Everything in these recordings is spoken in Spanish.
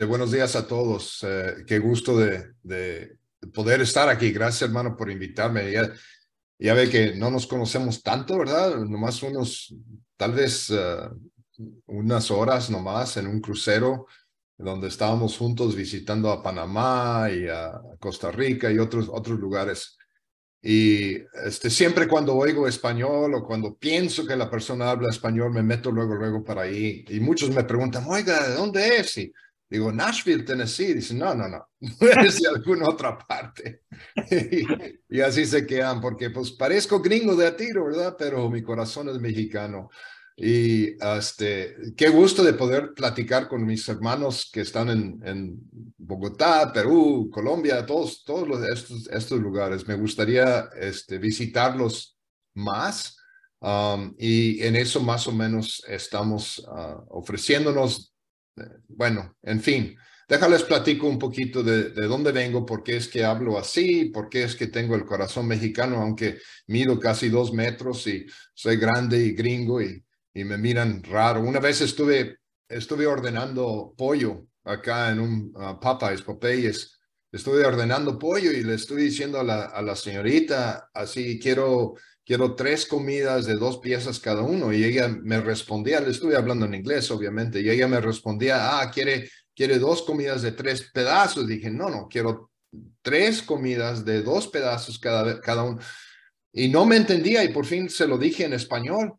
Buenos días a todos. Qué gusto de poder estar aquí. Gracias, hermano, por invitarme. Ya ve que no nos conocemos tanto, ¿verdad? Nomás tal vez unas horas nomás en un crucero donde estábamos juntos visitando a Panamá y a Costa Rica y otros lugares. Y siempre cuando oigo español o cuando pienso que la persona habla español, me meto luego para ahí. Y muchos me preguntan, oiga, ¿de dónde es? Y digo, Nashville, Tennessee. Dicen, no, es de alguna otra parte. Y así se quedan, porque pues parezco gringo de a tiro, ¿verdad? Pero mi corazón es mexicano. Y qué gusto de poder platicar con mis hermanos que están en Bogotá, Perú, Colombia, estos lugares. Me gustaría visitarlos más, y en eso más o menos estamos ofreciéndonos. Bueno, en fin, déjales platico un poquito de dónde vengo, por qué es que hablo así, por qué es que tengo el corazón mexicano, aunque mido casi 2 metros y soy grande y gringo y me miran raro. Una vez estuve ordenando pollo acá en un Popeyes. Estuve ordenando pollo y le estoy diciendo a la señorita, así, quiero 3 comidas de 2 piezas cada uno. Y ella me respondía, le estuve hablando en inglés, obviamente, y ella me respondía, quiere 2 comidas de 3 pedazos. Dije, no, quiero 3 comidas de 2 pedazos cada uno. Y no me entendía y por fin se lo dije en español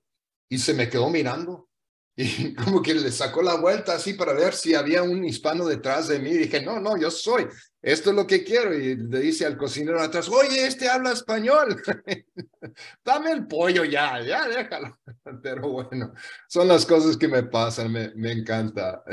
y se me quedó mirando y como que le sacó la vuelta así para ver si había un hispano detrás de mí. Y dije, no, yo soy, esto es lo que quiero. Y le dice al cocinero atrás, oye, habla español. Dame el pollo ya déjalo. Pero bueno, son las cosas que me pasan, me encanta.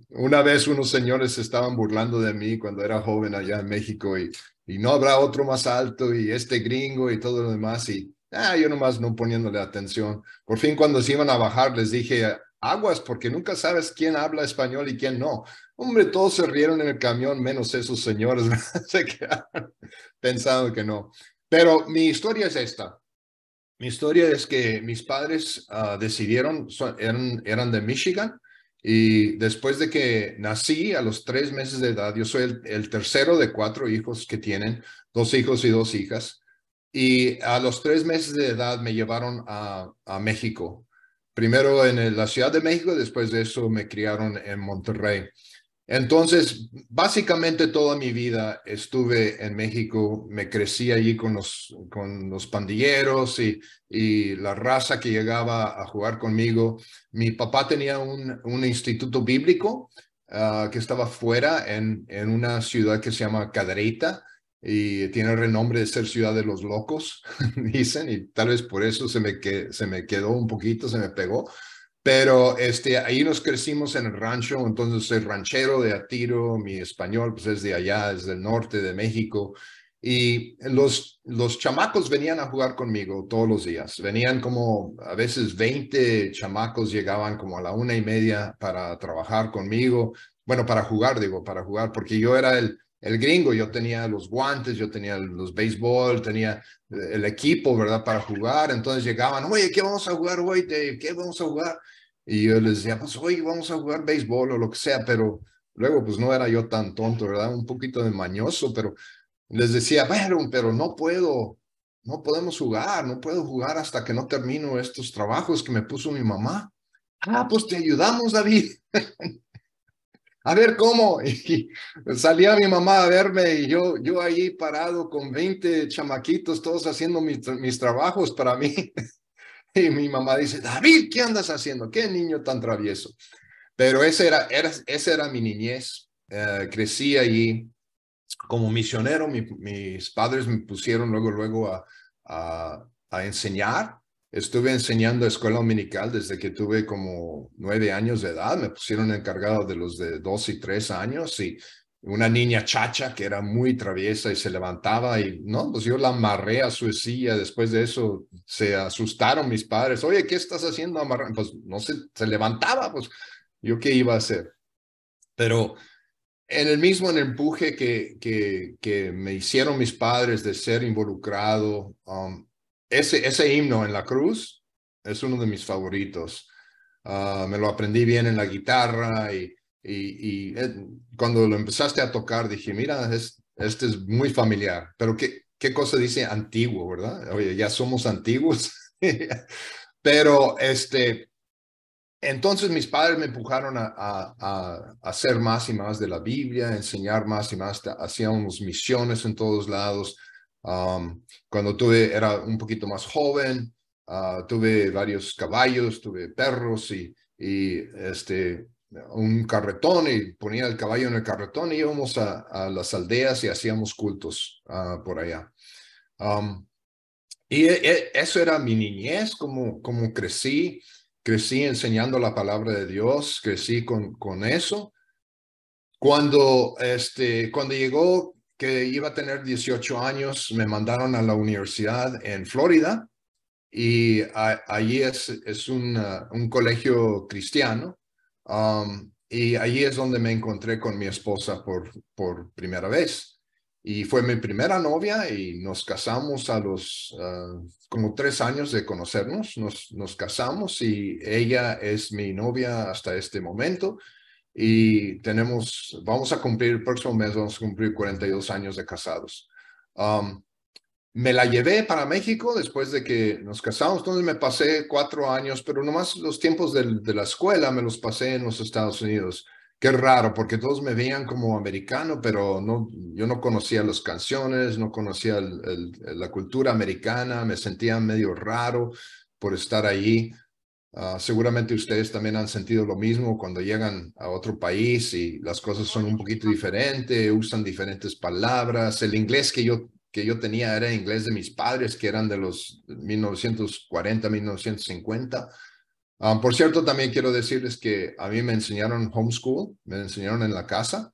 Una vez unos señores se estaban burlando de mí cuando era joven allá en México y no habrá otro más alto y este gringo y todo lo demás. Y yo nomás no poniéndole atención. Por fin cuando se iban a bajar les dije, aguas, porque nunca sabes quién habla español y quién no. Hombre, todos se rieron en el camión, menos esos señores. Se quedaron pensando que no. Pero mi historia es esta. Mi historia es que mis padres decidieron, eran de Michigan, y después de que nací a los 3 meses de edad, yo soy el tercero de 4 hijos que tienen, 2 hijos y 2 hijas, y a los 3 meses de edad me llevaron a México. Primero en la Ciudad de México, después de eso me criaron en Monterrey. Entonces, básicamente toda mi vida estuve en México, me crecí allí con los pandilleros y la raza que llegaba a jugar conmigo. Mi papá tenía un instituto bíblico que estaba fuera en una ciudad que se llama Cadereyta y tiene el renombre de ser ciudad de los locos, dicen, y tal vez por eso se me quedó un poquito, se me pegó. Pero ahí nos crecimos en el rancho, entonces soy ranchero de a tiro, mi español pues es de allá, es del norte de México. Y los chamacos venían a jugar conmigo todos los días. Venían como a veces 20 chamacos llegaban como a la 1:30 para trabajar conmigo. Bueno, para jugar, digo, para jugar, porque yo era el gringo, yo tenía los guantes, yo tenía los béisbol, tenía el equipo, ¿verdad? Para jugar. Entonces llegaban, oye, ¿qué vamos a jugar hoy, Dave? ¿Qué vamos a jugar? Y yo les decía, pues hoy vamos a jugar béisbol o lo que sea, pero luego pues no era yo tan tonto, ¿verdad? Un poquito de mañoso, pero les decía, bueno, pero no podemos jugar, no puedo jugar hasta que no termino estos trabajos que me puso mi mamá. Pues te ayudamos, David. A ver cómo. Y salía mi mamá a verme y yo ahí parado con 20 chamaquitos, todos haciendo mis trabajos para mí. Y mi mamá dice, David, ¿qué andas haciendo? ¿Qué niño tan travieso? Pero esa era mi niñez. Crecí allí como misionero. Mis padres me pusieron luego a enseñar. Estuve enseñando escuela dominical desde que tuve como 9 años de edad. Me pusieron encargado de los de 2 y 3 años y una niña chacha que era muy traviesa y se levantaba y no, pues yo la amarré a su silla. Después de eso se asustaron mis padres. Oye, ¿qué estás haciendo amarrado? Pues no sé, se levantaba, pues yo qué iba a hacer. Pero en el empuje que me hicieron mis padres de ser involucrado, ese himno en la cruz es uno de mis favoritos. Me lo aprendí bien en la guitarra cuando lo empezaste a tocar, dije, mira, este es muy familiar, pero ¿qué cosa dice antiguo, verdad? Oye, ya somos antiguos. Pero entonces mis padres me empujaron a hacer más y más de la Biblia, a enseñar más y más. Hacíamos misiones en todos lados. Cuando era un poquito más joven, tuve varios caballos, tuve perros y un carretón, y ponía el caballo en el carretón y íbamos a las aldeas y hacíamos cultos por allá. Eso era mi niñez, como crecí enseñando la palabra de Dios, crecí con eso. Cuando llegó que iba a tener 18 años, me mandaron a la universidad en Florida, y allí es un colegio cristiano. Y allí es donde me encontré con mi esposa por primera vez. Y fue mi primera novia y nos casamos a los como 3 años de conocernos. Nos casamos y ella es mi novia hasta este momento. Y vamos a cumplir el próximo mes, vamos a cumplir 42 años de casados. Me la llevé para México después de que nos casamos, entonces me pasé 4 años, pero nomás los tiempos de la escuela me los pasé en los Estados Unidos. Qué raro, porque todos me veían como americano, pero no, yo no conocía las canciones, no conocía la cultura americana, me sentía medio raro por estar allí. Seguramente ustedes también han sentido lo mismo cuando llegan a otro país y las cosas son un poquito diferentes, usan diferentes palabras. El inglés que yo tenía era inglés de mis padres, que eran de los 1940, 1950. Por cierto, también quiero decirles que a mí me enseñaron homeschool, me enseñaron en la casa,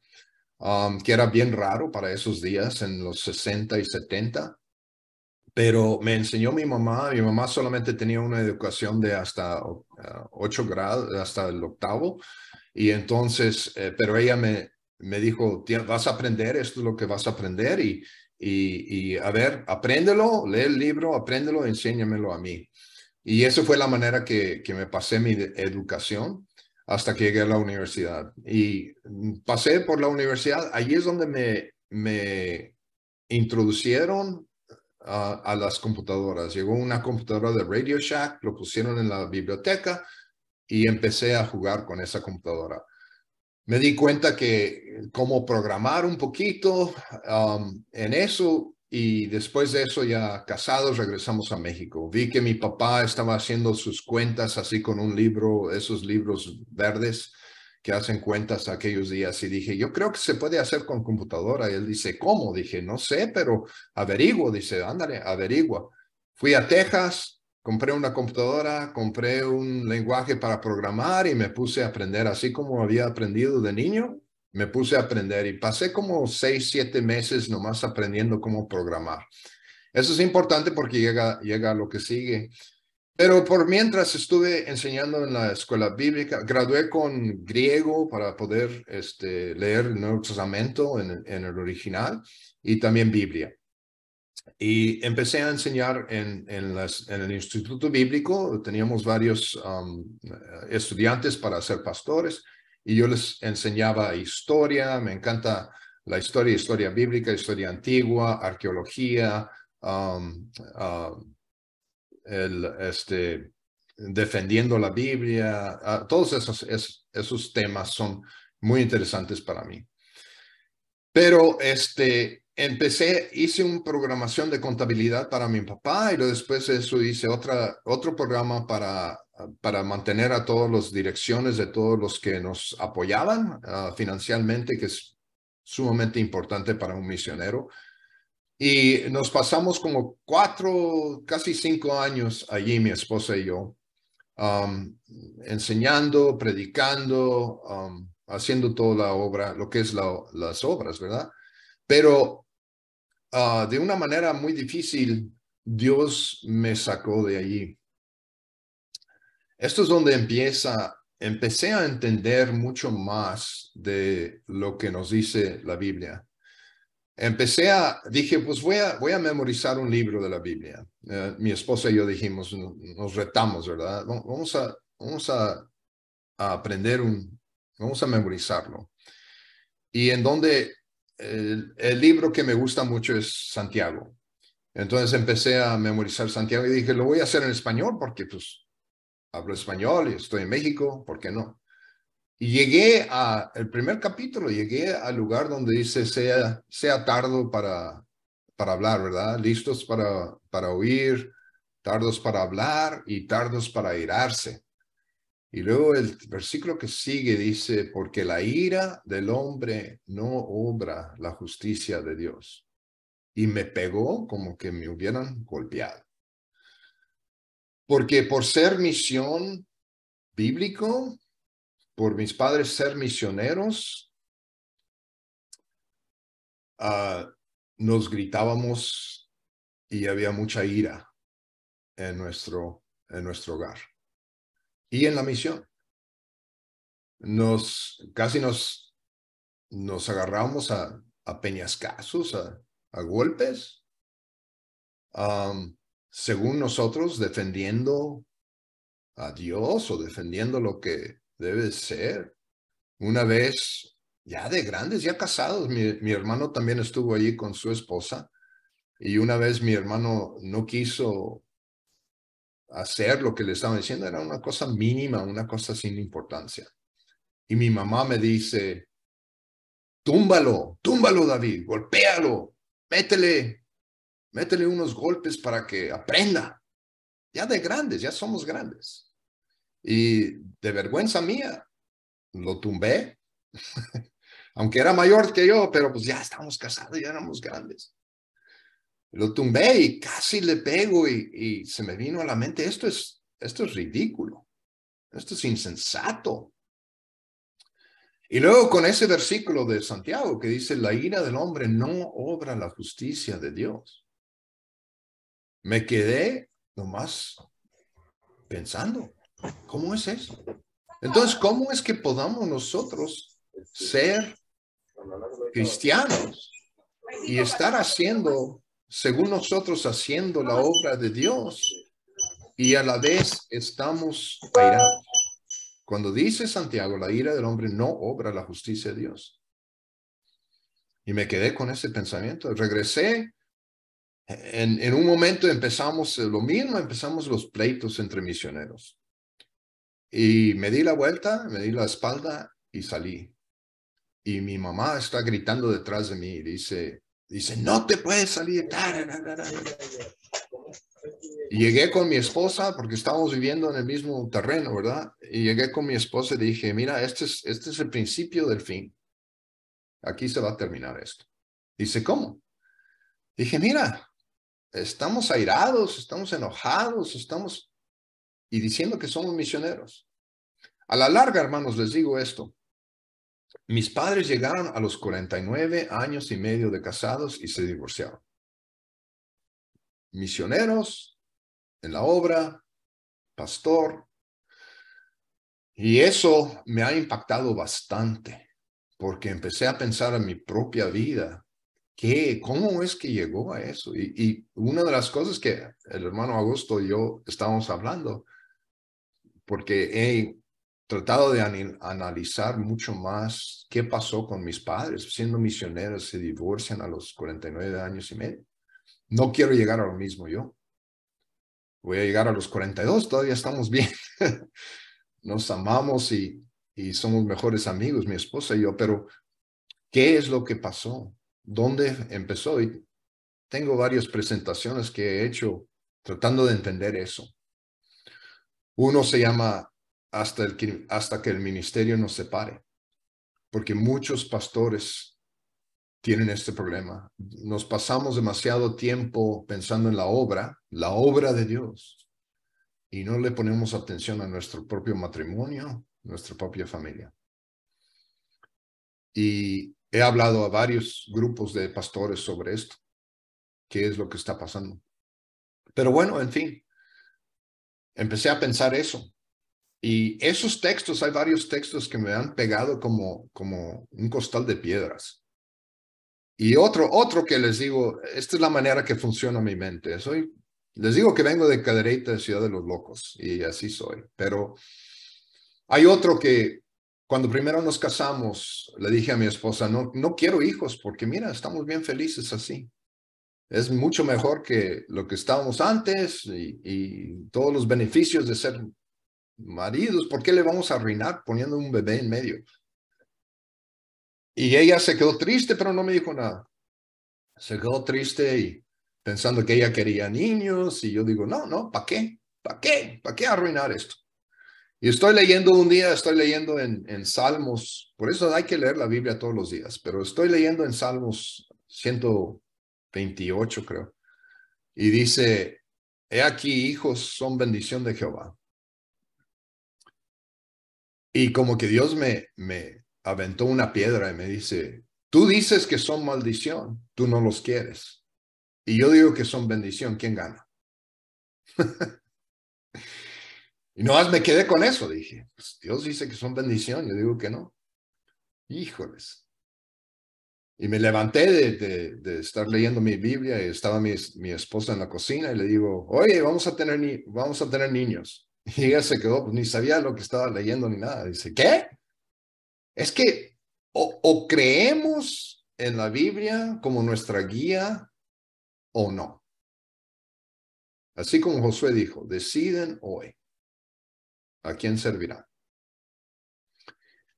que era bien raro para esos días en los 60 y 70. Pero me enseñó mi mamá solamente tenía una educación de hasta 8 grados, hasta el octavo, y entonces, pero ella me dijo, vas a aprender, esto es lo que vas a aprender, y a ver, apréndelo, lee el libro, apréndelo, enséñamelo a mí. Y eso fue la manera que me pasé mi educación hasta que llegué a la universidad. Y pasé por la universidad, allí es donde me introducieron a las computadoras. Llegó una computadora de Radio Shack, lo pusieron en la biblioteca y empecé a jugar con esa computadora. Me di cuenta que cómo programar un poquito en eso, y después de eso, ya casados, regresamos a México. Vi que mi papá estaba haciendo sus cuentas así con un libro, esos libros verdes que hacen cuentas aquellos días, y dije, yo creo que se puede hacer con computadora. Y él dice, ¿cómo? Dije, no sé, pero averiguo. Dice, ándale, averigua. Fui a Texas, compré una computadora, compré un lenguaje para programar y me puse a aprender, así como había aprendido de niño. Me puse a aprender y pasé como 6, 7 meses nomás aprendiendo cómo programar. Eso es importante porque llega a lo que sigue. Pero por mientras estuve enseñando en la escuela bíblica, gradué con griego para poder leer el Nuevo Testamento en el original, y también Biblia. Y empecé a enseñar en el Instituto Bíblico. Teníamos varios estudiantes para ser pastores, y yo les enseñaba historia. Me encanta la historia bíblica, historia antigua, arqueología, defendiendo la Biblia. Todos esos temas son muy interesantes para mí. Pero hice una programación de contabilidad para mi papá, y después de eso hice otro programa para mantener a todas las direcciones de todos los que nos apoyaban financieramente, que es sumamente importante para un misionero. Y nos pasamos como 4, casi 5 años allí, mi esposa y yo, enseñando, predicando, haciendo toda la obra, lo que es las obras, ¿verdad? Pero de una manera muy difícil, Dios me sacó de allí. Esto es donde empecé a entender mucho más de lo que nos dice la Biblia. Dije, pues voy a memorizar un libro de la Biblia. Mi esposa y yo dijimos, nos retamos, ¿verdad? Vamos a aprender Vamos a memorizarlo. Y en donde el libro que me gusta mucho es Santiago. Entonces empecé a memorizar Santiago y dije, lo voy a hacer en español porque pues hablo español y estoy en México, ¿por qué no? Y llegué el primer capítulo, llegué al lugar donde dice, sea tardo para hablar, ¿verdad? Listos para oír, tardos para hablar y tardos para airarse. Y luego el versículo que sigue dice, porque la ira del hombre no obra la justicia de Dios. Y me pegó como que me hubieran golpeado. Porque por ser misión bíblico, por mis padres ser misioneros, nos gritábamos y había mucha ira en nuestro hogar. Y en la misión. Casi nos agarramos a peñascazos, a golpes, según nosotros, defendiendo a Dios o defendiendo lo que debe ser. Una vez, ya de grandes, ya casados, mi hermano también estuvo allí con su esposa, y una vez mi hermano no quiso hacer lo que le estaban diciendo, era una cosa mínima, una cosa sin importancia. Y mi mamá me dice, túmbalo, David, golpéalo, métele unos golpes para que aprenda. Ya de grandes, ya somos grandes. Y de vergüenza mía, lo tumbé, aunque era mayor que yo, pero pues ya estábamos casados, ya éramos grandes. Lo tumbé y casi le pego y se me vino a la mente, esto es ridículo, esto es insensato. Y luego con ese versículo de Santiago que dice, la ira del hombre no obra la justicia de Dios. Me quedé nomás pensando, ¿cómo es eso? Entonces, ¿cómo es que podamos nosotros ser cristianos y estar haciendo, según nosotros, haciendo la obra de Dios y a la vez estamos airados? Cuando dice Santiago, la ira del hombre no obra la justicia de Dios. Y me quedé con ese pensamiento. Regresé. En un momento empezamos lo mismo, empezamos los pleitos entre misioneros. Y me di la vuelta, me di la espalda y salí. Y mi mamá está gritando detrás de mí y dice, no te puedes salir. Y llegué con mi esposa, porque estábamos viviendo en el mismo terreno, ¿verdad? Y llegué con mi esposa y dije, mira, este es el principio del fin. Aquí se va a terminar esto. Dice, ¿cómo? Dije, mira, estamos airados, estamos enojados, y diciendo que somos misioneros. A la larga, hermanos, les digo esto. Mis padres llegaron a los 49 años y medio de casados y se divorciaron. Misioneros en la obra, pastor. Y eso me ha impactado bastante, porque empecé a pensar en mi propia vida. ¿Cómo es que llegó a eso? Y una de las cosas que el hermano Augusto y yo estábamos hablando, porque he tratado de analizar mucho más qué pasó con mis padres, siendo misioneros, se divorcian a los 49 años y medio. No quiero llegar a lo mismo yo. Voy a llegar a los 42, todavía estamos bien. Nos amamos y somos mejores amigos, mi esposa y yo, pero ¿qué es lo que pasó? ¿Dónde empezó? Y tengo varias presentaciones que he hecho tratando de entender eso. Uno se llama hasta que el ministerio nos separe, porque muchos pastores tienen este problema. Nos pasamos demasiado tiempo pensando en la obra de Dios, y no le ponemos atención a nuestro propio matrimonio, nuestra propia familia. Y he hablado a varios grupos de pastores sobre esto, qué es lo que está pasando. Pero bueno, en fin, empecé a pensar eso. Y esos textos, hay varios textos que me han pegado como un costal de piedras. Y otro que les digo, esta es la manera que funciona mi mente. Les digo que vengo de Cadereyta, de Ciudad de los Locos, y así soy. Pero hay otro que cuando primero nos casamos, le dije a mi esposa, no quiero hijos porque mira, estamos bien felices así. Es mucho mejor que lo que estábamos antes y todos los beneficios de ser maridos. ¿Por qué le vamos a arruinar poniendo un bebé en medio? Y ella se quedó triste, pero no me dijo nada. Se quedó triste y pensando que ella quería niños. Y yo digo, no, ¿para qué? ¿Para qué? ¿Para qué arruinar esto? Y estoy leyendo un día, estoy leyendo en Salmos. Por eso hay que leer la Biblia todos los días. Pero estoy leyendo en Salmos 128, creo. Y dice, he aquí, hijos son bendición de Jehová. Y como que Dios me aventó una piedra y me dice, tú dices que son maldición, tú no los quieres. Y yo digo que son bendición, ¿quién gana? Y no más me quedé con eso, dije, pues Dios dice que son bendición, yo digo que no. Híjoles. Y me levanté de estar leyendo mi Biblia y estaba mi esposa en la cocina y le digo, oye, vamos a tener niños. Y ella se quedó, pues ni sabía lo que estaba leyendo ni nada. Dice, ¿qué? Es que o creemos en la Biblia como nuestra guía o no. Así como Josué dijo, deciden hoy a quién servirán.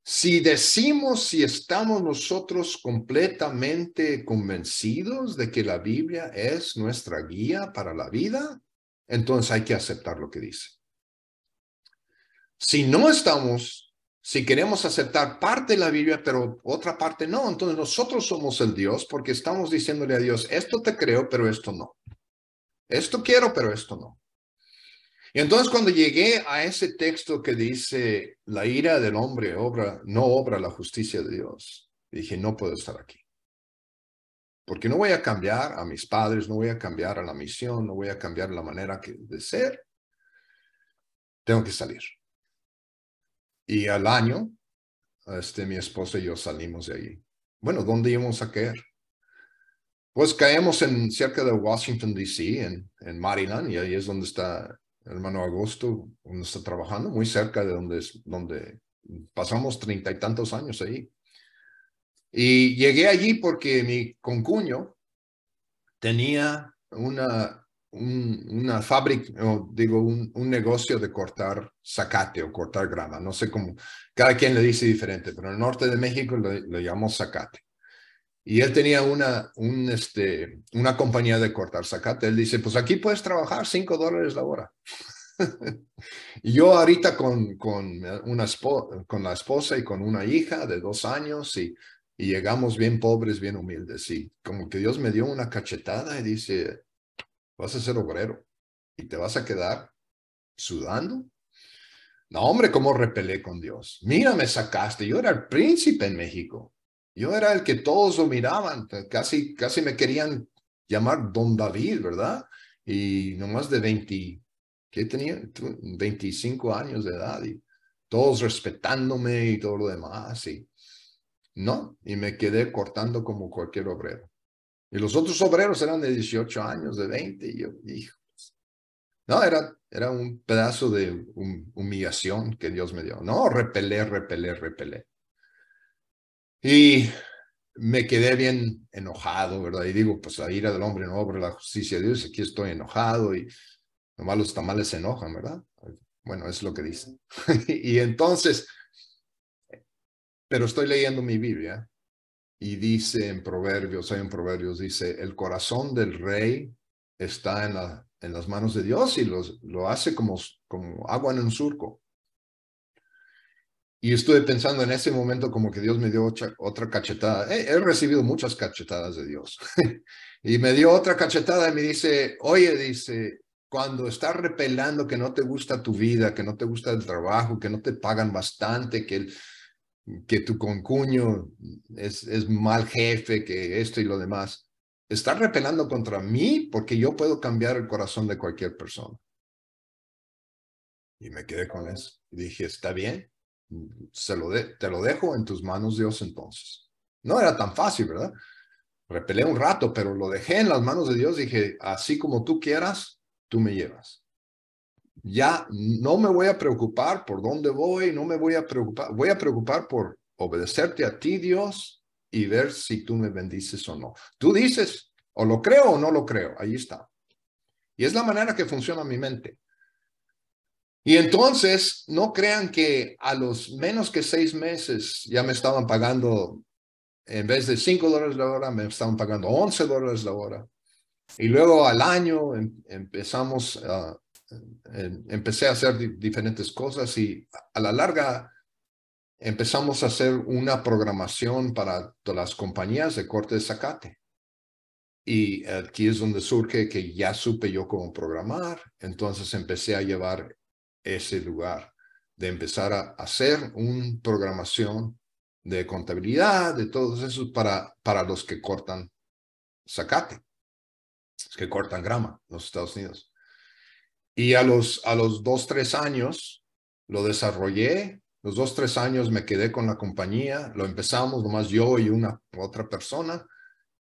Si decimos, si estamos nosotros completamente convencidos de que la Biblia es nuestra guía para la vida, entonces hay que aceptar lo que dice. Si no estamos, si queremos aceptar parte de la Biblia, pero otra parte no, entonces nosotros somos el Dios porque estamos diciéndole a Dios, esto te creo, pero esto no. Esto quiero, pero esto no. Y entonces cuando llegué a ese texto que dice, la ira del hombre no obra la justicia de Dios, dije, no puedo estar aquí. Porque no voy a cambiar a mis padres, no voy a cambiar a la misión, no voy a cambiar la manera de ser. Tengo que salir. Y al año, mi esposa y yo salimos de allí. Bueno, ¿dónde íbamos a caer? Pues caemos cerca de Washington, D.C., en Maryland, y ahí es donde está el hermano Augusto, donde está trabajando, muy cerca de donde pasamos 30 y tantos años ahí. Y llegué allí porque mi concuño tenía una fábrica, digo, un negocio de cortar zacate o cortar grama. No sé cómo, cada quien le dice diferente, pero en el norte de México le llamamos zacate. Y él tenía una compañía de cortar zacate. Él dice, pues aquí puedes trabajar $5 la hora. Y yo ahorita con la esposa y con una hija de 2 años y llegamos bien pobres, bien humildes. Y como que Dios me dio una cachetada y dice, vas a ser obrero y te vas a quedar sudando. No, hombre, cómo repelé con Dios. Mira, me sacaste. Yo era el príncipe en México. Yo era el que todos lo miraban. Casi me querían llamar Don David, ¿verdad? Y nomás de 20, ¿qué tenía? 25 años de edad y todos respetándome y todo lo demás. Y no, y me quedé cortando como cualquier obrero. Y los otros obreros eran de 18 años, de 20. Y yo, hijo. No, era un pedazo de humillación que Dios me dio. No, repelé. Y me quedé bien enojado, ¿verdad? Y digo, pues la ira del hombre no obra la justicia de Dios. Aquí estoy enojado y nomás los tamales se enojan, ¿verdad? Bueno, es lo que dicen. Y entonces, pero estoy leyendo mi Biblia y dice en Proverbios, dice, el corazón del rey está en las manos de Dios y lo hace como agua en un surco. Y estuve pensando en ese momento como que Dios me dio otra cachetada. He recibido muchas cachetadas de Dios. Y me dio otra cachetada y me dice, oye, dice, cuando estás repelando que no te gusta tu vida, que no te gusta el trabajo, que no te pagan bastante, que tu concuño es mal jefe, que esto y lo demás, estás repelando contra mí porque yo puedo cambiar el corazón de cualquier persona. Y me quedé con eso. Y dije, está bien. Te lo dejo en tus manos, Dios, entonces. No era tan fácil, ¿verdad? Repelé un rato, pero lo dejé en las manos de Dios. Dije, así como tú quieras, tú me llevas. ya no me voy a preocupar por dónde voy, no me voy a preocupar por obedecerte a ti, Dios, y ver si tú me bendices o no. Tú dices, o lo creo o no lo creo, ahí está. Y es la manera que funciona mi mente. Y entonces, no crean que a los menos que 6 meses ya me estaban pagando, en vez de $5 la hora, me estaban pagando $11 la hora. Y luego al año empecé a hacer diferentes cosas y a la larga empezamos a hacer una programación para todas las compañías de corte de zacate. Y aquí es donde surge que ya supe yo cómo programar, entonces empecé a llevar ese lugar de empezar a hacer una programación de contabilidad, de todos esos para los que cortan zacate, que cortan grama en los Estados Unidos. Y a los 2, 3 años lo desarrollé. Los 2, 3 años me quedé con la compañía. Lo empezamos nomás yo y una otra persona.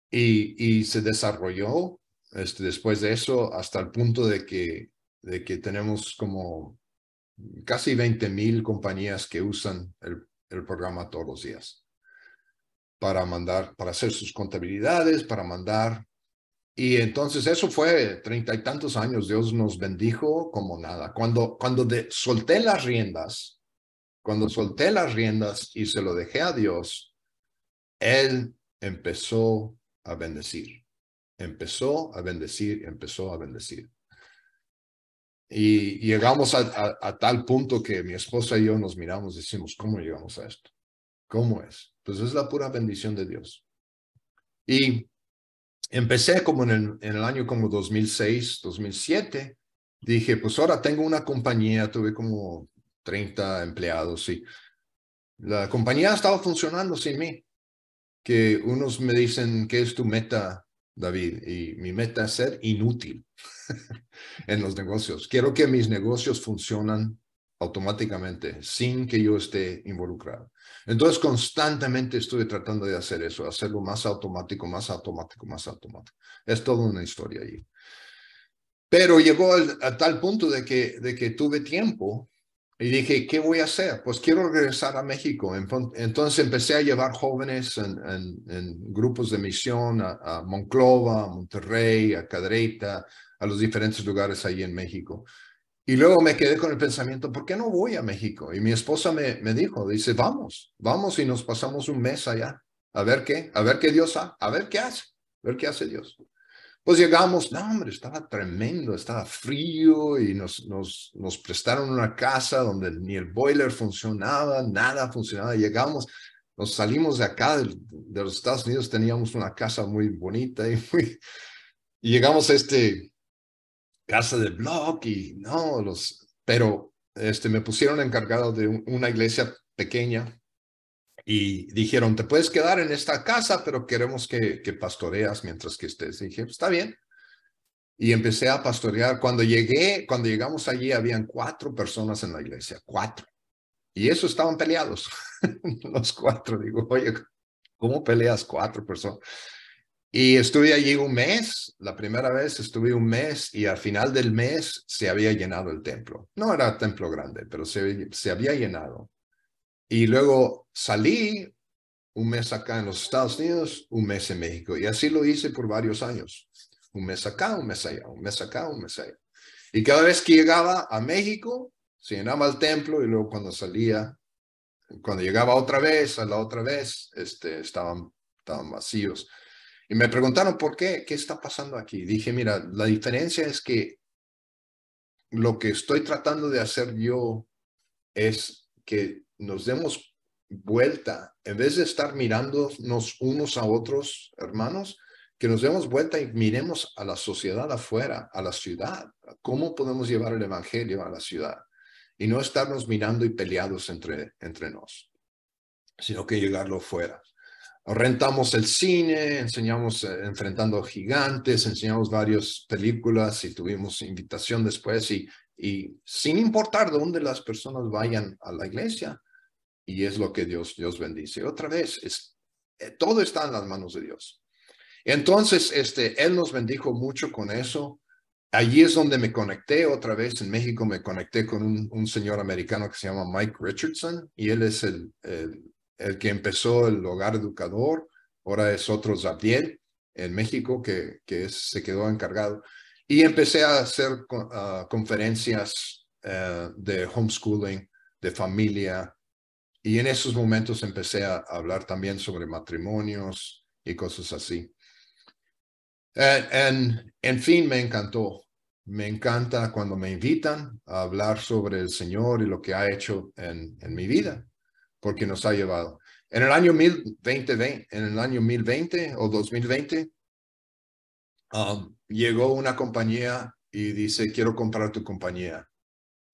Y se desarrolló después de eso hasta el punto de que tenemos como casi 20,000 compañías que usan el programa todos los días para mandar, para hacer sus contabilidades, para mandar. Y entonces eso fue 30 y tantos años. Dios nos bendijo como nada. Cuando solté las riendas, y se lo dejé a Dios, Él empezó a bendecir. Empezó a bendecir, empezó a bendecir. Y llegamos a tal punto que mi esposa y yo nos miramos y decimos, ¿cómo llegamos a esto? ¿Cómo es? Pues es la pura bendición de Dios. Y empecé como en el año como 2006, 2007. Dije, pues ahora tengo una compañía, tuve como 30 empleados y la compañía estaba funcionando sin mí. Que unos me dicen, ¿qué es tu meta, David? Y mi meta es ser inútil en los negocios. Quiero que mis negocios funcionan automáticamente, sin que yo esté involucrado. Entonces, constantemente estuve tratando de hacer eso, hacerlo más automático, más automático, más automático. Es toda una historia allí. Pero llegó a tal punto de que tuve tiempo y dije, ¿qué voy a hacer? Pues quiero regresar a México. Entonces empecé a llevar jóvenes en grupos de misión a Monclova, a Monterrey, a Cadereyta, a los diferentes lugares ahí en México. Y luego me quedé con el pensamiento, ¿por qué no voy a México? Y mi esposa me dijo, dice, vamos y nos pasamos un mes allá. A ver qué Dios hace, a ver qué hace, a ver qué hace Dios. Pues llegamos, no hombre, estaba tremendo, estaba frío y nos prestaron una casa donde ni el boiler funcionaba, nada funcionaba. Llegamos, nos salimos de acá, de los Estados Unidos, teníamos una casa muy bonita y llegamos a casa de block y no, pero me pusieron encargado de una iglesia pequeña y dijeron, te puedes quedar en esta casa, pero queremos que pastoreas mientras que estés. Y dije, está bien. Y empecé a pastorear. Cuando llegamos allí, habían 4 personas en la iglesia, 4. Y eso estaban peleados, los 4. Digo, oye, ¿cómo peleas 4 personas? Y estuve allí un mes, la primera vez estuve un mes y al final del mes se había llenado el templo. No era templo grande, pero se había llenado. Y luego salí un mes acá en los Estados Unidos, un mes en México. Y así lo hice por varios años. Un mes acá, un mes allá, un mes acá, un mes allá. Y cada vez que llegaba a México, se llenaba el templo y luego cuando llegaba otra vez, a la otra vez, estaban vacíos. Y me preguntaron, ¿por qué? ¿Qué está pasando aquí? Dije, mira, la diferencia es que lo que estoy tratando de hacer yo es que nos demos vuelta, en vez de estar mirándonos unos a otros, hermanos, que nos demos vuelta y miremos a la sociedad afuera, a la ciudad. ¿Cómo podemos llevar el evangelio a la ciudad? Y no estarnos mirando y peleados entre nos, sino que llegarlo fuera. Rentamos el cine, enseñamos Enfrentando Gigantes, enseñamos varias películas y tuvimos invitación después y sin importar dónde las personas vayan a la iglesia, y es lo que Dios bendice. Otra vez, todo está en las manos de Dios. Entonces, Él nos bendijo mucho con eso allí es donde me conecté otra vez. En México me conecté con un señor americano que se llama Mike Richardson, y él es el que empezó el Hogar Educador. Ahora es otro Zabdiel en México se quedó encargado. Y empecé a hacer conferencias de homeschooling, de familia. Y en esos momentos empecé a hablar también sobre matrimonios y cosas así. En fin, me encantó. Me encanta cuando me invitan a hablar sobre el Señor y lo que ha hecho en mi vida, porque nos ha llevado. En el año 1020 o 2020, llegó una compañía y dice, quiero comprar tu compañía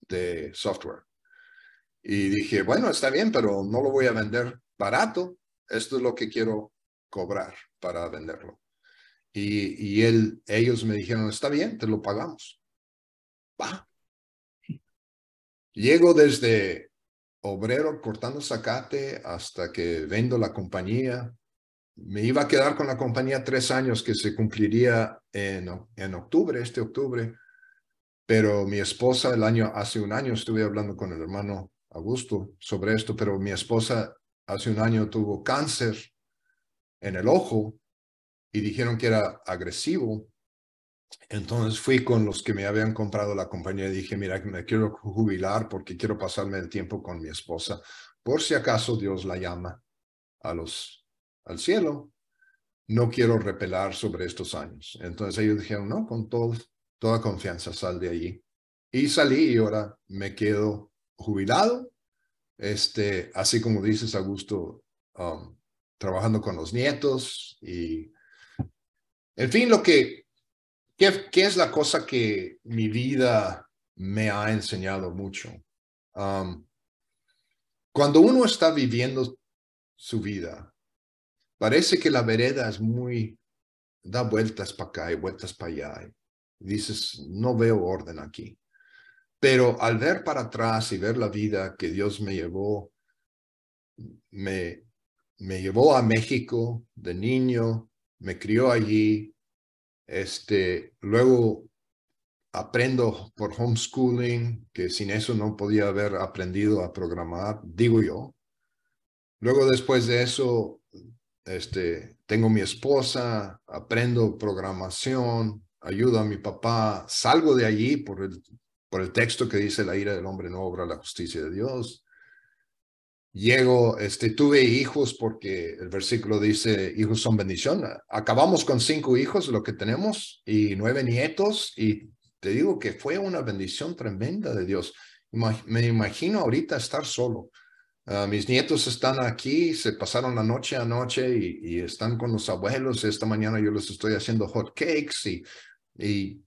de software. Y dije, bueno, está bien, pero no lo voy a vender barato. Esto es lo que quiero cobrar para venderlo. Y ellos me dijeron, está bien, te lo pagamos. Va. Llego desde obrero cortando zacate hasta que vendo la compañía. Me iba a quedar con la compañía 3 años, que se cumpliría en octubre, este octubre. Pero mi esposa, hace un año estuve hablando con el hermano Augusto sobre esto, pero mi esposa hace un año tuvo cáncer en el ojo y dijeron que era agresivo. Entonces fui con los que me habían comprado la compañía y dije, mira, me quiero jubilar porque quiero pasarme el tiempo con mi esposa. Por si acaso Dios la llama al cielo, no quiero repelar sobre estos años. Entonces ellos dijeron, no, con toda confianza, sal de allí. Y salí y ahora me quedo jubilado. Así como dices, Augusto, trabajando con los nietos y, en fin, ¿qué es la cosa que mi vida me ha enseñado mucho? Cuando uno está viviendo su vida, parece que la vereda da vueltas para acá y vueltas para allá. Y dices, no veo orden aquí. Pero al ver para atrás y ver la vida que Dios me llevó a México de niño, me crió allí. Luego aprendo por homeschooling, que sin eso no podía haber aprendido a programar, digo yo. Luego, después de eso, tengo mi esposa, aprendo programación, ayudo a mi papá, salgo de allí por el texto que dice la ira del hombre no obra la justicia de Dios. Llego, tuve hijos porque el versículo dice, hijos son bendición. Acabamos con 5 hijos, lo que tenemos, y 9 nietos, y te digo que fue una bendición tremenda de Dios. Me imagino ahorita estar solo. Mis nietos están aquí, se pasaron la noche anoche y están con los abuelos. Esta mañana yo les estoy haciendo hot cakes y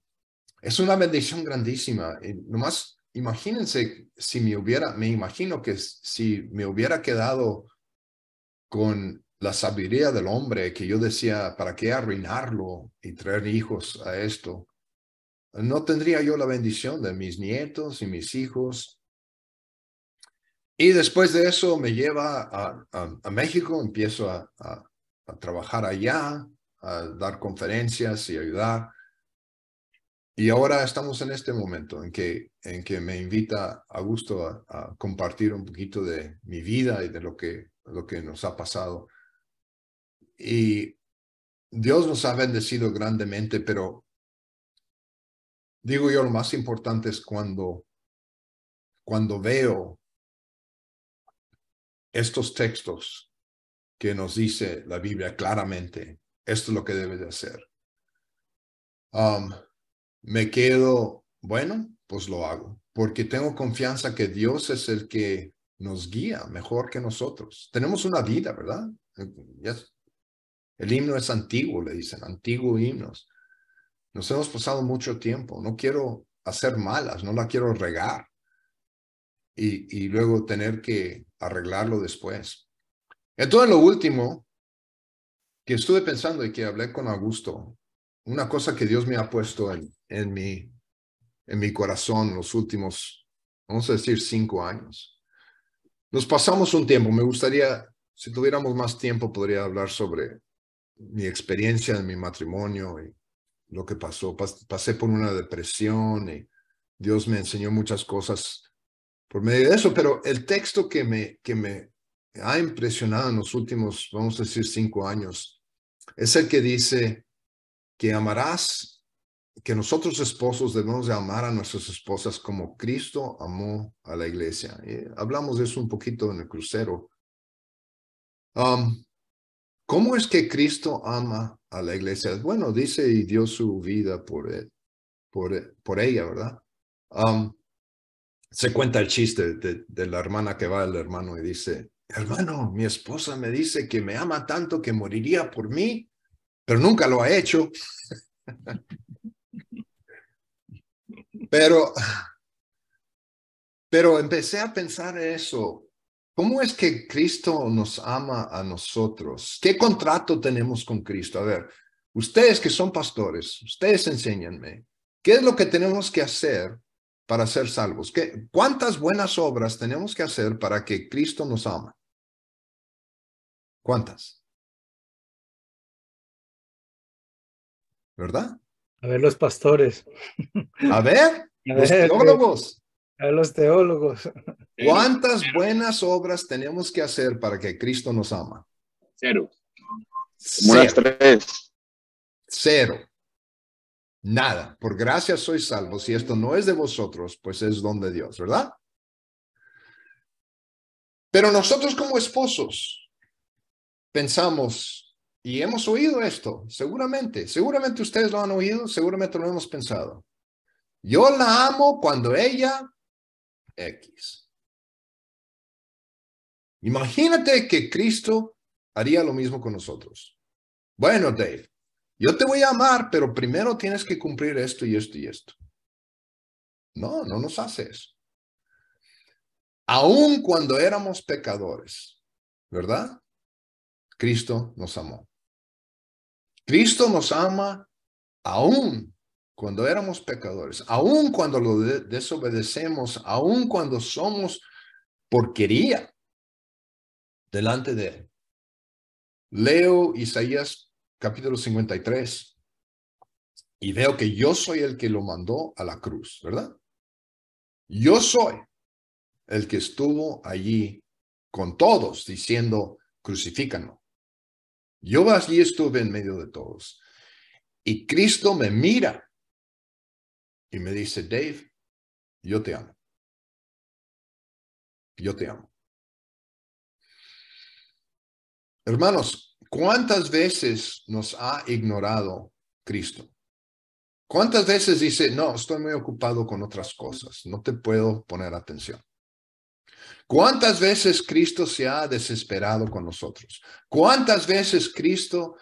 es una bendición grandísima. Y nomás imagínense si me imagino que si me hubiera quedado con la sabiduría del hombre, que yo decía, ¿para qué arruinarlo y traer hijos a esto? No tendría yo la bendición de mis nietos y mis hijos. Y después de eso me lleva a México, empiezo a trabajar allá, a dar conferencias y ayudar. Y ahora estamos en este momento en que me invita Augusto a compartir un poquito de mi vida y de lo que nos ha pasado. Y Dios nos ha bendecido grandemente, pero digo yo, lo más importante es cuando veo estos textos que nos dice la Biblia claramente, esto es lo que debe de hacer. Me quedo, bueno, pues lo hago, porque tengo confianza que Dios es el que nos guía mejor que nosotros. Tenemos una vida, ¿verdad? El himno es antiguo, le dicen, antiguo himnos. Nos hemos pasado mucho tiempo. No quiero hacer malas, no la quiero regar y luego tener que arreglarlo después. Entonces, lo último que estuve pensando y que hablé con Augusto, una cosa que Dios me ha puesto en mi corazón los últimos, vamos a decir, 5 años. Nos pasamos un tiempo, me gustaría, si tuviéramos más tiempo, podría hablar sobre mi experiencia en mi matrimonio y lo que pasó. Pasé por una depresión y Dios me enseñó muchas cosas por medio de eso, pero el texto que me ha impresionado en los últimos, vamos a decir, 5 años, es el que dice que amarás, que nosotros esposos debemos de amar a nuestras esposas como Cristo amó a la iglesia. Y hablamos de eso un poquito en el crucero. ¿Cómo es que Cristo ama a la iglesia? Bueno, dice y dio su vida por ella, ¿verdad? Se cuenta el chiste de la hermana que va al hermano y dice, hermano, mi esposa me dice que me ama tanto que moriría por mí, pero nunca lo ha hecho. Pero empecé a pensar eso. ¿Cómo es que Cristo nos ama a nosotros? ¿Qué contrato tenemos con Cristo? A ver, ustedes que son pastores, ustedes enséñenme. ¿Qué es lo que tenemos que hacer para ser salvos? ¿Cuántas buenas obras tenemos que hacer para que Cristo nos ama? ¿Cuántas? ¿Verdad? A ver los pastores. A ver, A los ver, teólogos. a ver los teólogos. ¿Cuántas buenas obras tenemos que hacer para que Cristo nos ama? Cero. Como unas Cero. 3. Cero. Nada. Por gracia sois salvos. Si esto no es de vosotros, pues es don de Dios, ¿verdad? Pero nosotros como esposos pensamos, y hemos oído esto, seguramente ustedes lo han oído, seguramente lo hemos pensado. Yo la amo cuando ella X. Imagínate que Cristo haría lo mismo con nosotros. Bueno, Dave, yo te voy a amar, pero primero tienes que cumplir esto y esto y esto. No, no nos hace eso. Aun cuando éramos pecadores, ¿verdad? Cristo nos amó. Cristo nos ama aun cuando éramos pecadores, aun cuando lo desobedecemos, aun cuando somos porquería delante de Él. Leo Isaías capítulo 53 y veo que yo soy el que lo mandó a la cruz, ¿verdad? Yo soy el que estuvo allí con todos diciendo, crucifícanlo. Yo allí estuve en medio de todos. Y Cristo me mira y me dice, Dave, yo te amo. Yo te amo. Hermanos, ¿cuántas veces nos ha ignorado Cristo? ¿Cuántas veces dice, no, estoy muy ocupado con otras cosas, no te puedo poner atención? ¿Cuántas veces Cristo se ha desesperado con nosotros? ¿Cuántas veces Cristo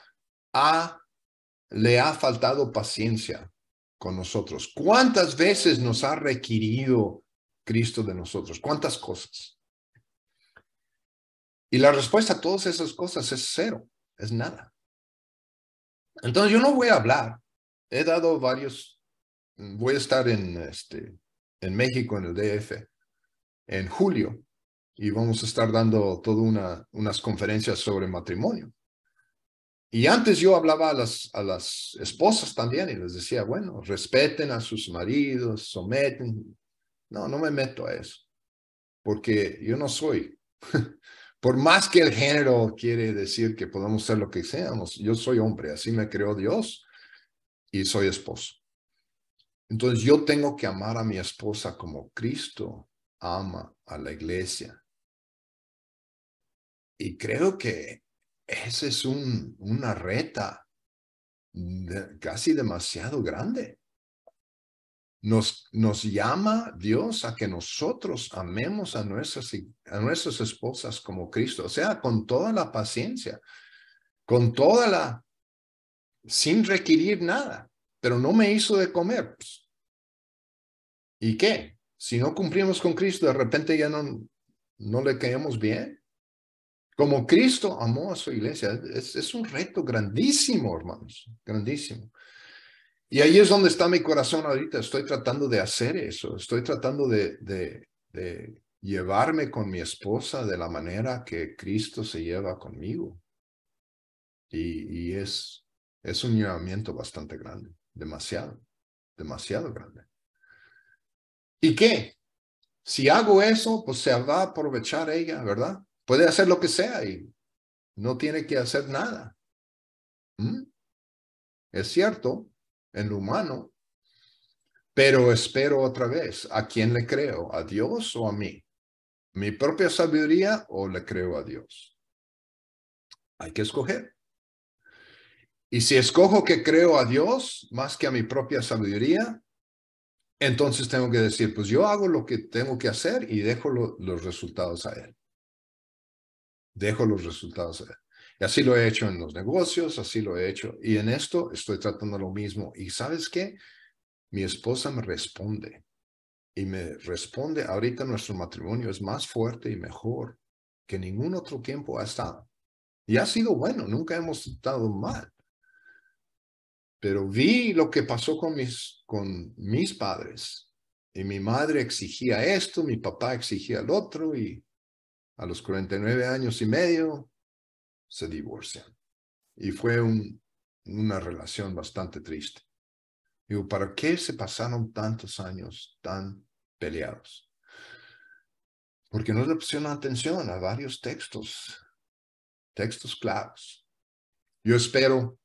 le ha faltado paciencia con nosotros? ¿Cuántas veces nos ha requerido Cristo de nosotros? ¿Cuántas cosas? Y la respuesta a todas esas cosas es cero, es nada. Entonces yo no voy a hablar. He dado voy a estar en México, en el DF, en julio, y vamos a estar dando todas unas conferencias sobre matrimonio. Y antes yo hablaba a las esposas también y les decía, bueno, respeten a sus maridos, someten. No, no me meto a eso, porque yo no soy. Por más que el género quiere decir que podemos ser lo que seamos, yo soy hombre, así me creó Dios y soy esposo. Entonces yo tengo que amar a mi esposa como Cristo ama a la iglesia. Y creo que esa es una reta casi demasiado grande. Nos llama Dios a que nosotros amemos a nuestras esposas como Cristo, o sea, con toda la paciencia, con sin requerir nada, pero no me hizo de comer. Pues, ¿y qué? Si no cumplimos con Cristo, de repente ya no le caemos bien. Como Cristo amó a su iglesia, es un reto grandísimo, hermanos, grandísimo. Y ahí es donde está mi corazón ahorita. Estoy tratando de hacer eso. Estoy tratando de llevarme con mi esposa de la manera que Cristo se lleva conmigo. Y es un llamamiento bastante grande. demasiado, demasiado grande. ¿Y qué? Si hago eso, pues se va a aprovechar ella, ¿verdad? Puede hacer lo que sea y no tiene que hacer nada. ¿Mm? Es cierto, en lo humano, pero espero otra vez, ¿a quién le creo? ¿A Dios o a mí? ¿Mi propia sabiduría o le creo a Dios? Hay que escoger. Y si escojo que creo a Dios más que a mi propia sabiduría, entonces tengo que decir, pues yo hago lo que tengo que hacer y dejo los resultados a Él. Dejo los resultados a Él. Y así lo he hecho en los negocios, así lo he hecho. Y en esto estoy tratando lo mismo. ¿Y sabes qué? Mi esposa me responde. Y me responde, ahorita nuestro matrimonio es más fuerte y mejor que ningún otro tiempo ha estado. Y ha sido bueno, nunca hemos estado mal. Pero vi lo que pasó con mis padres. Y mi madre exigía esto, mi papá exigía el otro, y a los 49 años y medio se divorcian. Y fue una relación bastante triste. Digo, ¿para qué se pasaron tantos años tan peleados? Porque no le pusieron atención a varios textos claros. Yo espero,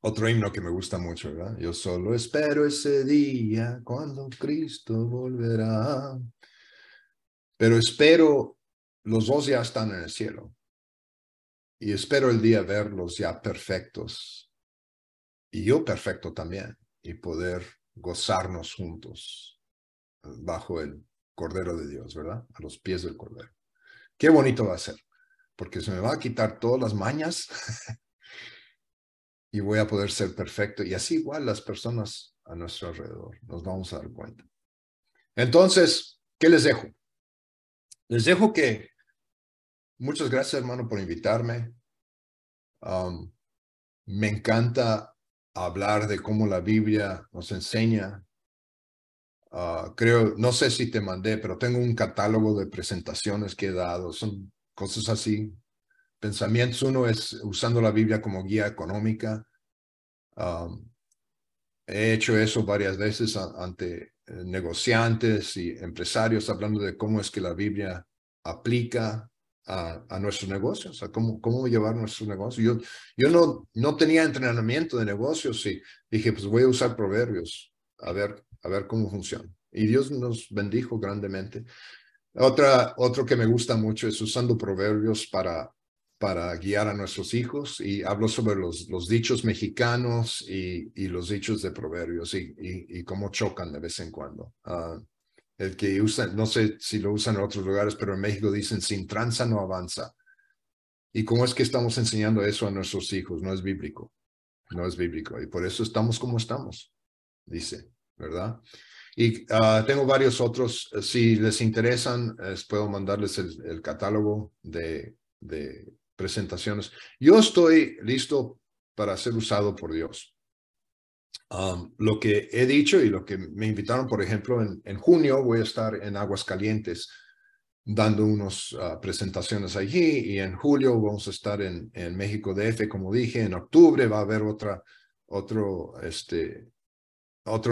otro himno que me gusta mucho, ¿verdad? Yo solo espero ese día cuando Cristo volverá. Pero espero, los dos ya están en el cielo. Y espero el día verlos ya perfectos. Y yo perfecto también. Y poder gozarnos juntos bajo el Cordero de Dios, ¿verdad? A los pies del Cordero. Qué bonito va a ser. Porque se me va a quitar todas las mañas y voy a poder ser perfecto. Y así igual las personas a nuestro alrededor nos vamos a dar cuenta. Entonces, ¿qué les dejo? Les dejo que muchas gracias, hermano, por invitarme. Me encanta hablar de cómo la Biblia nos enseña. Creo, no sé si te mandé, pero tengo un catálogo de presentaciones que he dado. Son cosas así, pensamientos. Uno es usando la Biblia como guía económica. He hecho eso varias veces ante negociantes y empresarios, hablando de cómo es que la Biblia aplica a nuestros negocios, a cómo llevar nuestros negocios. Yo no tenía entrenamiento de negocios y dije, pues voy a usar proverbios, a ver cómo funciona. Y Dios nos bendijo grandemente. Otro que me gusta mucho es usando proverbios para guiar a nuestros hijos, y hablo sobre los dichos mexicanos y los dichos de proverbios y cómo chocan de vez en cuando. El que usa, no sé si lo usan en otros lugares, pero en México dicen sin tranza no avanza. ¿Y cómo es que estamos enseñando eso a nuestros hijos? No es bíblico, no es bíblico. Y por eso estamos como estamos, dice, ¿verdad? Y tengo varios otros. Si les interesan, puedo mandarles el catálogo de presentaciones. Yo estoy listo para ser usado por Dios. Lo que he dicho y lo que me invitaron, por ejemplo, en junio voy a estar en Aguascalientes dando unas presentaciones allí, y en julio vamos a estar en México DF, como dije. En octubre va a haber otro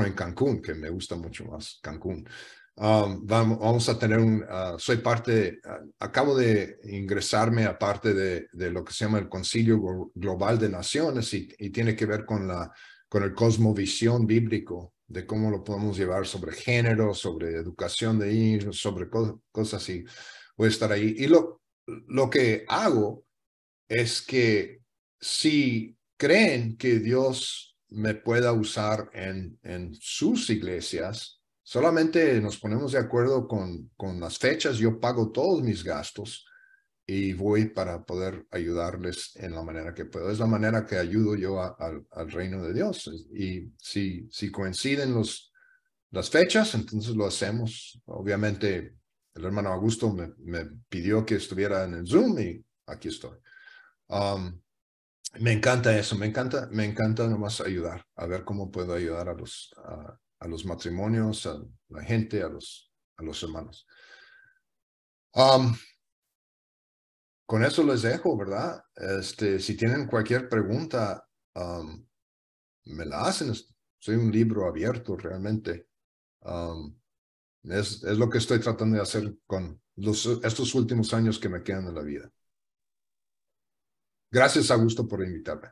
en Cancún, que me gusta mucho más, Cancún. Vamos a tener soy parte, acabo de ingresarme a parte de lo que se llama el Concilio Global de Naciones, y tiene que ver con el cosmovisión bíblico, de cómo lo podemos llevar sobre género, sobre educación de niños, sobre cosas así. Voy a estar ahí. Y lo que hago es que si creen que Dios me pueda usar en sus iglesias, solamente nos ponemos de acuerdo con las fechas. Yo pago todos mis gastos y voy para poder ayudarles en la manera que puedo. Es la manera que ayudo yo al reino de Dios. Y si coinciden las fechas, entonces lo hacemos. Obviamente, el hermano Augusto me pidió que estuviera en el Zoom y aquí estoy. Me encanta eso, me encanta nomás ayudar, a ver cómo puedo ayudar a los matrimonios, a la gente, a los hermanos. Con eso les dejo, ¿verdad? Si tienen cualquier pregunta, me la hacen. soy un libro abierto realmente. Es lo que estoy tratando de hacer con estos últimos años que me quedan de la vida. Gracias, Augusto, por invitarme.